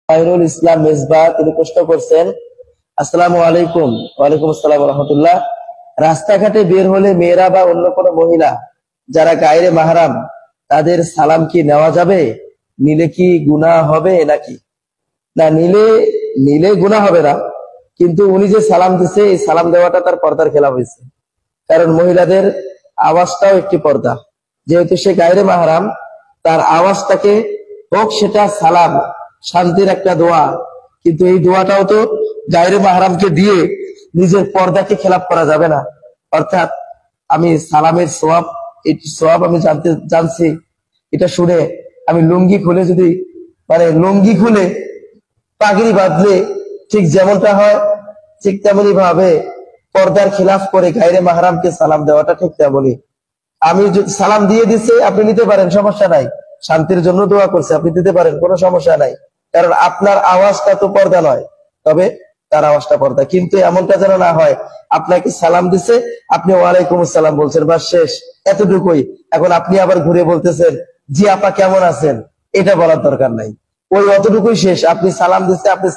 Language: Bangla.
খায়রুল ইসলাম মেজবা তিনি প্রশ্ন করছেন, আসসালামু আলাইকুম। ওয়ালাইকুম আসসালাম ওয়া রাহমাতুল্লাহ। রাস্তাঘাটে বের হলে মেয়েরা বা অন্য কোনো মহিলা যারা গায়রে মাহরাম তাদের সালাম কি নেওয়া যাবে? নিলে কি গুনাহ হবে নাকি? না, নিলে নিলে গুনাহ হবে না, কিন্তু উনি যে সালাম দিছে এই সালাম দেওয়াটা তার পর্দার খেলাফ হয়েছে। কারণ মহিলাদের আওয়াজটাও একটি পর্দা, যেহেতু সে গায়রে মাহরাম তার আওয়াজটাকে হোক সেটা সালাম, শান্তির একটা দোয়া, কিন্তু এই দোয়াটাও তো গায়রে মাহরামকে দিয়ে নিজের পর্দাকে খেলাপ করা যাবে না। অর্থাৎ আমি সালামের সোয়াব, এই সোয়াব আমি জানছি, এটা শুনে আমি লুঙ্গি খুলে যদি লুঙ্গি খুলে পাগড়ি বাঁধলে ঠিক যেমনটা হয়, ঠিক তেমনি ভাবে পর্দার খিলাফ করে গায়রে মাহরামকে সালাম দেওয়াটা ঠিক তেমনই। আমি সালাম দিয়ে দিছে, আপনি নিতে পারেন, সমস্যা নাই। শান্তির জন্য দোয়া করছে, আপনি দিতে পারেন, কোনো সমস্যা নাই। কারণ আপনার আওয়াজটা তো পর্দা নয়, তবে তার আওয়াজটা পর্দা। কিন্তু এমনটা যেন না হয় আপনাকে সালাম দিছে, আপনি ওয়ালাইকুম আসসালাম বলছেন, বা শেষ, এতটুকুই। এখন আপনি আবার ঘুরে বলতেছেন জি আপা কেমন আছেন, এটা বলার দরকার নাই। ওই অতটুকুই শেষ। আপনি সালাম দিচ্ছে, আপনি